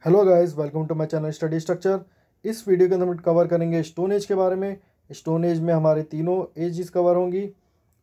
Hello guys, welcome to my channel study structure. इस video के अंदर हम कवर करेंगे स्टोन एज के बारे में। स्टोन एज में हमारे तीनों एजेस कवर होंगी,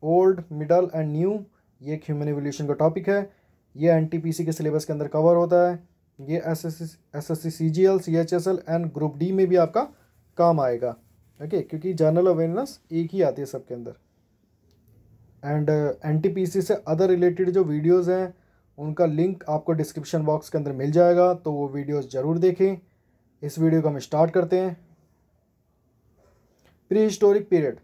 ओल्ड, मिडल एंड न्यू। ये एक ह्यूमन एवोल्यूशन का टॉपिक है। ये एनटीपीसी के सिलेबस के अंदर कवर होता है। ये SSC CGL, CHSL and group D में भी आपका काम आएगा। ओके, क्योंकि जनरल अवेयरनेस एक ही आती है सबके अंदर। एंड एनटीपीसी से अदर रिलेटेड जो वीडियोज़ हैं उनका लिंक आपको डिस्क्रिप्शन बॉक्स के अंदर मिल जाएगा, तो वो वीडियोस ज़रूर देखें। इस वीडियो को हम स्टार्ट करते हैं। Pre historic period.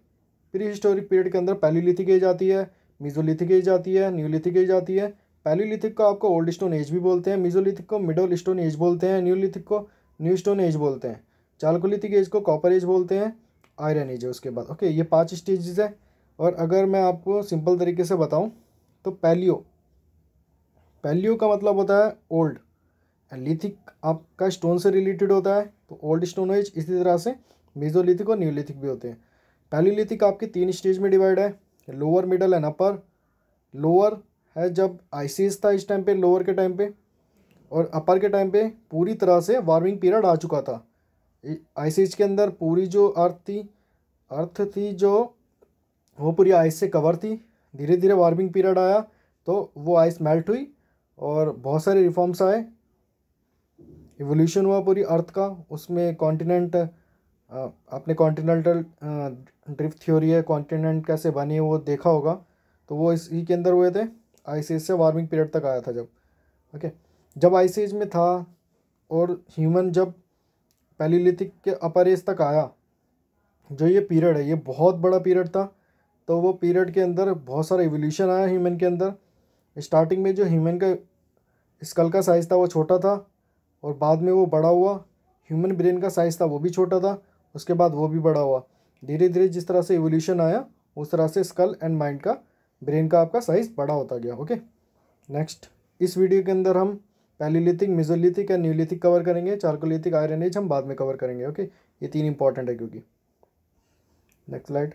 Pre historic period के अंदर पैलियोलिथिक एज आती है, मीजोलिथिक एज आती है, न्यूलिथिक एज आती है। पैलियोलिथिक को आपको ओल्ड स्टोन एज भी बोलते हैं, मीजोलिथिक को मिडल स्टोन एज बोलते हैं, न्यूलिथिक को न्यू स्टोन एज बोलते हैं, चालकोलिथिक एज को कॉपर एज बोलते हैं, आयरन एज है उसके बाद। ओके, ये 5 स्टेजेस है। और अगर मैं आपको सिंपल तरीके से बताऊँ तो पैलियो का मतलब होता है ओल्ड, एंड लिथिक आपका स्टोन से रिलेटेड होता है, तो ओल्ड स्टोन एज। इसी तरह से मेजोलिथिक और न्यूलिथिक भी होते हैं। पैलियोलिथिक आपके 3 स्टेज में डिवाइड है, lower, middle and upper. Lower है जब आइस एज था, इस टाइम पे लोअर के टाइम पे, और अपर के टाइम पे पूरी तरह से वार्मिंग पीरियड आ चुका था। आइस एज के अंदर पूरी जो अर्थ थी जो वो पूरी आइस से कवर थी। धीरे धीरे वार्मिंग पीरियड आया तो वो आइस मेल्ट हुई और बहुत सारे रिफॉर्म्स आए, इवोल्यूशन हुआ पूरी अर्थ का। उसमें कॉन्टिनेंट, आपने कॉन्टिनेंटल ड्रिफ्ट थ्योरी है, कॉन्टिनेंट कैसे बने वो देखा होगा, तो वो इसी के अंदर हुए थे। आइस एज से वार्मिंग पीरियड तक आया था जब। ओके, जब आइस एज में था और ह्यूमन जब पैलियोलिथिक के अपर एज तक आया, जो ये पीरियड है ये बहुत बड़ा पीरियड था। तो वो पीरियड के अंदर बहुत सारा इवोल्यूशन आया ह्यूमन के अंदर। स्टार्टिंग में जो ह्यूमन का स्कल का साइज़ था वो छोटा था, और बाद में वो बड़ा हुआ। ह्यूमन ब्रेन का साइज़ था वो भी छोटा था, उसके बाद वो भी बड़ा हुआ। धीरे धीरे जिस तरह से इवोल्यूशन आया उस तरह से स्कल एंड माइंड का, ब्रेन का आपका साइज़ बड़ा होता गया। ओके, नेक्स्ट इस वीडियो के अंदर हम Palaeolithic, Mesolithic and Neolithic cover करेंगे। चालकोलिथिक, आयरन एज हम बाद में कवर करेंगे। ओके, ये 3 इंपॉर्टेंट है क्योंकि। Next slide.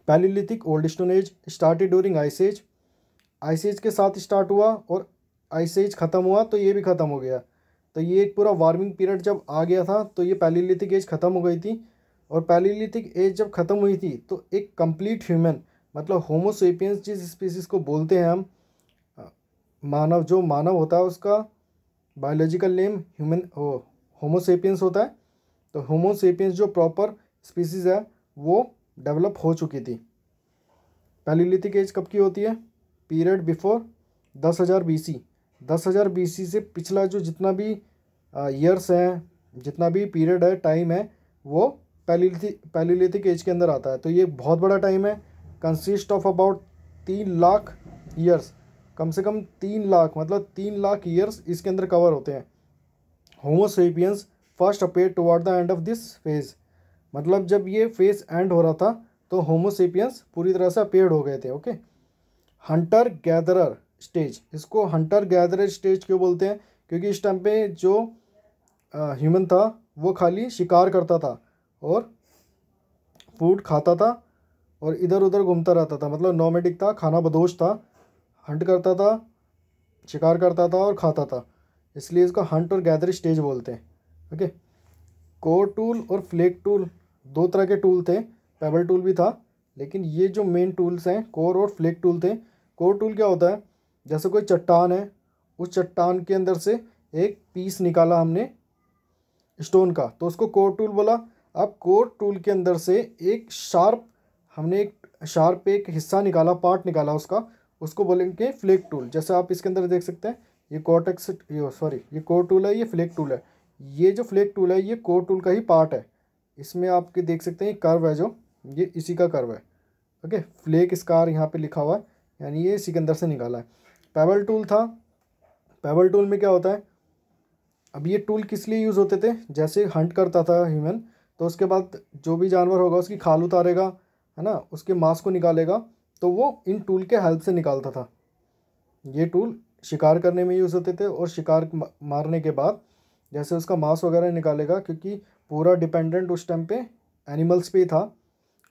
Palaeolithic, old stone age, started during ice age. Ice age के साथ स्टार्ट हुआ और आइस एज ख़त्म हुआ तो ये भी ख़त्म हो गया। तो ये एक पूरा वार्मिंग पीरियड जब आ गया था तो ये पैलियोलिथिक एज ख़त्म हो गई थी। और पैलियोलिथिक एज जब ख़त्म हुई थी तो एक कंप्लीट ह्यूमन, मतलब होमो सेपियंस जिस स्पीसीज़ को बोलते हैं हम, मानव, जो मानव होता है उसका बायोलॉजिकल नेम ह्यूमन होमो सेपियंस होता है। तो होमो सेपियंस जो प्रॉपर स्पीसीज़ है वो डेवलप हो चुकी थी। पैलियोलिथिक एज कब की होती है? Period before 10,000 BC। 10,000 BC से पिछला जो जितना भी ईयर्स हैं, जितना भी पीरियड है, टाइम है, वो पैलियोलिथिक एज के अंदर आता है। तो ये बहुत बड़ा टाइम है, consist of about 3 lakh years. कम से कम 3 लाख, मतलब 3 लाख ईयर्स इसके अंदर कवर होते हैं। Homo sapiens first appear toward the end of this phase, मतलब जब ये फेज एंड हो रहा था तो होमो सेपियंस पूरी तरह से अपेयर्ड हो गए थे। ओके, हंटर गैदरर स्टेज, इसको हंटर गैदरर स्टेज क्यों बोलते हैं? क्योंकि इस टाइम पे जो ह्यूमन था वो खाली शिकार करता था और फूड खाता था और इधर उधर घूमता रहता था, मतलब नोमैडिक था, खाना बदोश था, हंट करता था, शिकार करता था और खाता था, इसलिए इसको हंट और गैदर स्टेज बोलते हैं। ओके, कोर टूल और फ्लेक टूल, 2 तरह के टूल थे। पेबल टूल भी था, लेकिन ये जो मेन टूल्स हैं कोर और फ्लेक टूल थे। कोर टूल क्या होता है? जैसे कोई चट्टान है, उस चट्टान के अंदर से एक पीस निकाला हमने स्टोन का, तो उसको कोर टूल बोला। अब कोर टूल के अंदर से हमने एक शार्प एक हिस्सा निकाला, पार्ट निकाला उसका, उसको बोलेंगे फ्लेक टूल। जैसे आप इसके अंदर देख सकते हैं, ये कॉर्टेक्स, ये कोर टूल है, ये फ्लेक टूल है। ये जो फ्लेक टूल है ये कोर टूल का ही पार्ट है। इसमें आपके देख सकते हैं कर्व है, जो ये इसी का कर्व है। ओके, फ्लेक स्कार यहाँ पे लिखा हुआ है, यानी ये इसी के अंदर से निकाला है। पेबल टूल था। पेबल टूल में क्या होता है? अब ये टूल किस लिए यूज़ होते थे? जैसे हंट करता था ह्यूमन, तो उसके बाद जो भी जानवर होगा उसकी खाल उतारेगा, है ना, उसके मांस को निकालेगा, तो वो इन टूल के हेल्प से निकालता था। ये टूल शिकार करने में यूज़ होते थे, और शिकार मारने के बाद जैसे उसका मांस वगैरह निकालेगा, क्योंकि पूरा डिपेंडेंट उस टाइम पे एनिमल्स पे ही था।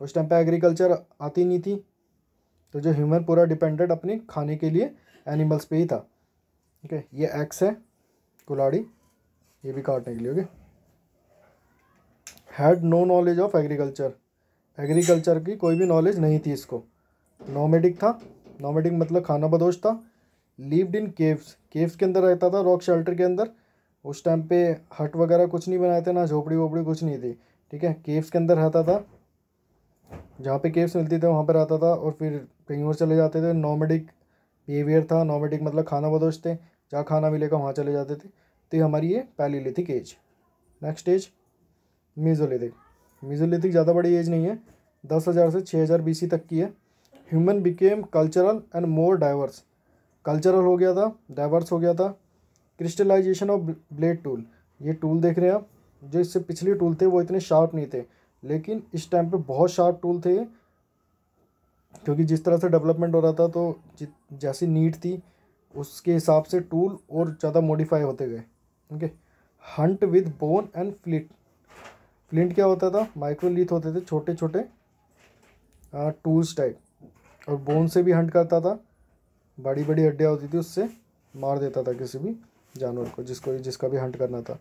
उस टाइम पे एग्रीकल्चर आती नहीं थी, तो जो ह्यूमन पूरा डिपेंडेंट अपने खाने के लिए एनिमल्स पे ही था। ओके, ये एक्स है कुल्हाड़ी, ये भी काटने के लिए। Okay. Had no knowledge of agriculture, agriculture की कोई भी नॉलेज नहीं थी इसको। नोमेडिक था, नोमेडिक मतलब खाना बदोश था। लिव्ड इन केव्स, केव्स के अंदर रहता था, रॉक शेल्टर के अंदर। उस टाइम पे हट वगैरह कुछ नहीं बनाए थे, ना झोपड़ी वोपड़ी कुछ नहीं थी, ठीक है। केव्स के अंदर रहता था, जहाँ पे केव्स मिलती थे वहाँ पर रहता था, और फिर कहीं और चले जाते थे। नोमेडिक बिहेवियर था, नोमेडिक मतलब खाना बदोश थे, जहाँ खाना मिलेगा वहाँ चले जाते थे। तो ये हमारी ये palaeolithic age. Next age mesolithic. Mesolithic ज़्यादा बड़ी एज नहीं है, 10,000 से 6,000 BC तक की है। Human became cultural and more diverse, cultural हो गया था, डाइवर्स हो गया था। क्रिस्टलाइजेशन ऑफ ब्लेड टूल, ये टूल देख रहे हैं आप, जो इससे पिछले टूल थे वो इतने शार्प नहीं थे, लेकिन इस टाइम पे बहुत शार्प टूल थे, क्योंकि जिस तरह से डेवलपमेंट हो रहा था तो जैसी नीड थी उसके हिसाब से टूल और ज़्यादा मॉडिफाई होते गए। Okay. Hunt with bone and flint, flint क्या होता था, माइक्रोलीथ होते थे, छोटे छोटे टूल्स टाइप, और बोन से भी हंट करता था, बड़ी बड़ी हड्डियाँ होती थी उससे मार देता था किसी भी जानवर को, जिसका भी हंट करना था,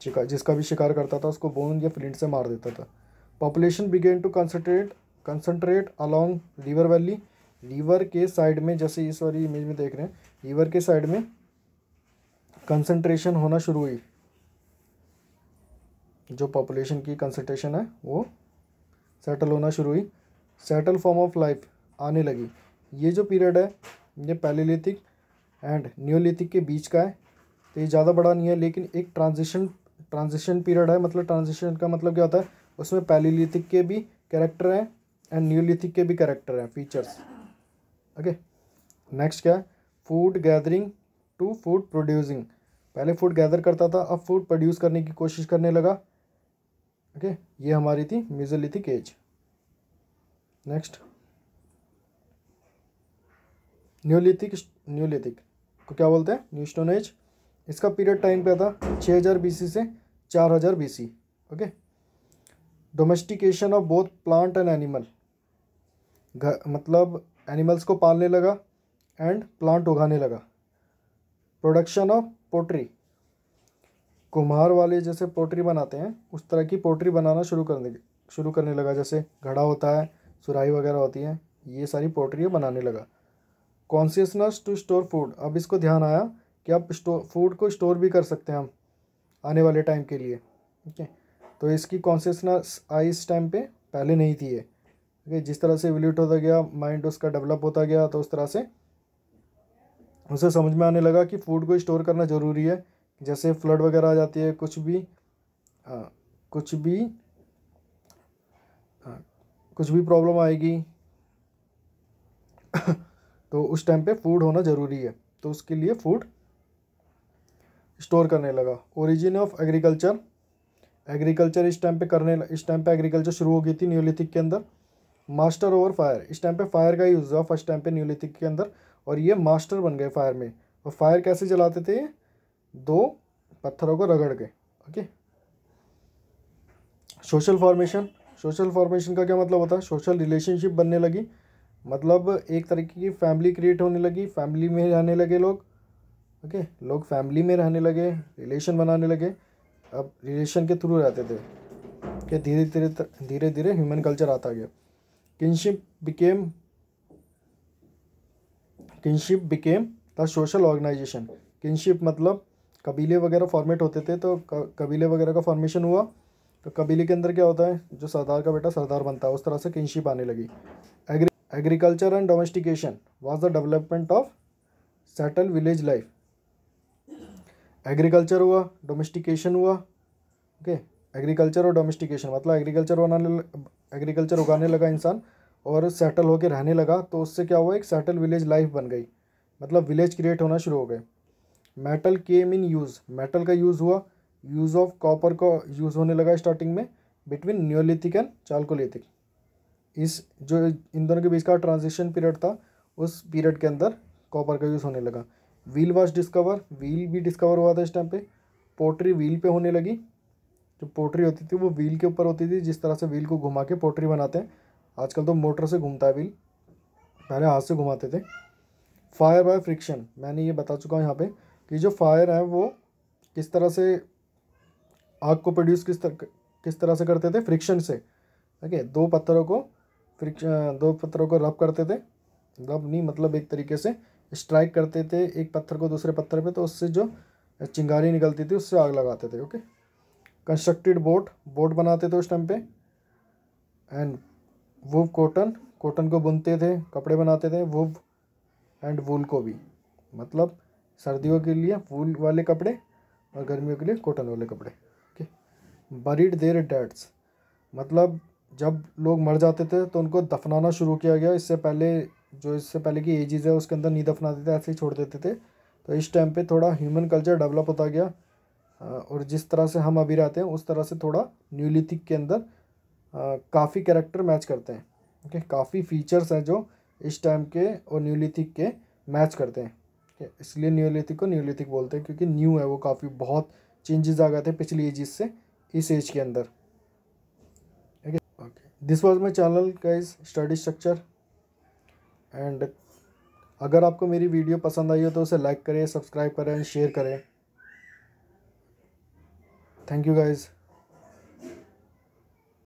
जिसका भी शिकार करता था उसको बोन या फ्लिंट से मार देता था। Population began to concentrate along river valley, river के साइड में, जैसे इस वाली इमेज में देख रहे हैं, रिवर के साइड में कंसंट्रेशन होना शुरू हुई। जो पॉपुलेशन की कंसंट्रेशन है वो सेटल होना शुरू हुई, सेटल फॉर्म ऑफ लाइफ आने लगी। ये जो पीरियड है ये पैलियोलिथिक एंड नियोलिथिक के बीच का है, तो ये ज़्यादा बड़ा नहीं है, लेकिन एक ट्रांजिशन पीरियड है। मतलब ट्रांजिशन का मतलब क्या होता है, उसमें पैलियोलिथिक के भी कैरेक्टर हैं एंड नियोलिथिक के भी कैरेक्टर हैं, फीचर्स। ओके। नेक्स्ट क्या है, food gathering to food producing, पहले फूड गैदर करता था, अब फूड प्रोड्यूस करने की कोशिश करने लगा। ओके। ये हमारी थी मेसोलिथिक एज। नेक्स्ट न्यूलिथिक को क्या बोलते हैं, न्यू स्टोन एज। इसका पीरियड टाइम पे था 6,000 BC से 4,000 BC। Okay. Domestication of both plant and animal, मतलब एनिमल्स को पालने लगा एंड प्लांट उगाने लगा। प्रोडक्शन ऑफ पोट्री, कुम्हार वाले जैसे पोट्री बनाते हैं उस तरह की पोट्री बनाना शुरू करने लगा, जैसे घड़ा होता है, सुराही वगैरह होती है, ये सारी पोट्री बनाने लगा। कॉन्शियसनेस टू स्टोर फूड, अब इसको ध्यान आया कि अब फूड को स्टोर भी कर सकते हैं हम आने वाले टाइम के लिए। ठीक है। तो इसकी कॉन्शियसनेस आई इस टाइम पे, पहले नहीं थी ये। ठीक है। जिस तरह से इवोल्यूट होता गया माइंड उसका डेवलप होता गया, तो उस तरह से उसे समझ में आने लगा कि फूड को स्टोर करना ज़रूरी है। जैसे फ्लड वगैरह आ जाती है, कुछ भी प्रॉब्लम आएगी तो उस टाइम पे फूड होना ज़रूरी है, तो उसके लिए फूड स्टोर करने लगा। ओरिजिन ऑफ एग्रीकल्चर, एग्रीकल्चर इस टाइम पे एग्रीकल्चर शुरू हो गई थी न्यूलिथिक के अंदर। मास्टर ओवर फायर, इस टाइम पे फायर का यूज़ हुआ फर्स्ट टाइम पे न्यूलिथिक के अंदर, और ये मास्टर बन गए फायर में। और फायर कैसे जलाते थे, दो पत्थरों को रगड़ के। ओके। सोशल फॉर्मेशन का क्या मतलब होता है, सोशल रिलेशनशिप बनने लगी, मतलब एक तरीके की फैमिली क्रिएट होने लगी, फैमिली में रहने लगे लोग। ओके। लोग फैमिली में रहने लगे, रिलेशन बनाने लगे, अब रिलेशन के थ्रू रहते थे कि धीरे धीरे ह्यूमन कल्चर आता गया। Kinship became the social organisation, kinship मतलब कबीले वगैरह फॉर्मेट होते थे, तो कबीले वगैरह का फॉर्मेशन हुआ, तो कबीले के अंदर क्या होता है, जो सरदार का बेटा सरदार बनता है, उस तरह से किनशिप आने लगी। Agriculture and domestication was the development of settle village life, agriculture हुआ, डोमेस्टिकेशन हुआ। ओके। एग्रीकल्चर और डोमेस्टिकेशन मतलब एग्रीकल्चर उगाने लगा इंसान और सेटल होके रहने लगा, तो उससे क्या हुआ, एक सेटल विलेज लाइफ बन गई, मतलब विलेज क्रिएट होना शुरू हो गए। मेटल केम इन यूज़, मेटल का यूज़ हुआ, यूज़ ऑफ कॉपर का यूज़ होने लगा स्टार्टिंग में बिटवीन न्योलिथिक एंड चालकोलिथिक। इस जो इन दोनों के बीच का ट्रांजिशन पीरियड था, उस पीरियड के अंदर कॉपर का यूज़ होने लगा। व्हील वाज डिस्कवर, व्हील भी डिस्कवर हुआ था इस टाइम पे। पोट्री व्हील पे होने लगी, जो पोट्री होती थी वो व्हील के ऊपर होती थी, जिस तरह से व्हील को घुमा के पोट्री बनाते हैं। आजकल तो मोटर से घूमता है व्हील, पहले हाथ से घुमाते थे। फायर बाय फ्रिक्शन, मैंने ये बता चुका हूँ यहाँ पे कि जो फायर है वो किस तरह से आग को प्रोड्यूस किस तरह से करते थे, फ्रिक्शन से। ओके, दो पत्थरों को रब करते थे, रब नहीं मतलब एक तरीके से स्ट्राइक करते थे एक पत्थर को दूसरे पत्थर पे, तो उससे जो चिंगारी निकलती थी उससे आग लगाते थे। ओके, कंस्ट्रक्टेड बोट बनाते थे उस टाइम पे। एंड वुव कॉटन को बुनते थे, कपड़े बनाते थे। वुव एंड वूल को भी, मतलब सर्दियों के लिए वूल वाले कपड़े और गर्मियों के लिए कॉटन वाले कपड़े। ओके, बरीड देयर डेड्स, मतलब जब लोग मर जाते थे तो उनको दफनाना शुरू किया गया। इससे पहले की एजेस है उसके अंदर नहीं दफनाते थे, ऐसे ही छोड़ देते थे। तो इस टाइम पे थोड़ा ह्यूमन कल्चर डेवलप होता गया, और जिस तरह से हम अभी रहते हैं उस तरह से थोड़ा न्यूलिथिक के अंदर काफ़ी कैरेक्टर मैच करते हैं। ओके, काफ़ी फीचर्स हैं जो इस टाइम के और न्यूलिथिक के मैच करते हैं। इसलिए न्यूलिथिक को न्यूलिथिक बोलते हैं, क्योंकि न्यू है वो, काफ़ी बहुत चेंजेस आ गए थे पिछली एजेस से इस एज के अंदर। Okay, this was my channel guys, study structure. And अगर आपको मेरी वीडियो पसंद आई हो तो उसे लाइक करें, सब्सक्राइब करें, शेयर करें। Thank you guys.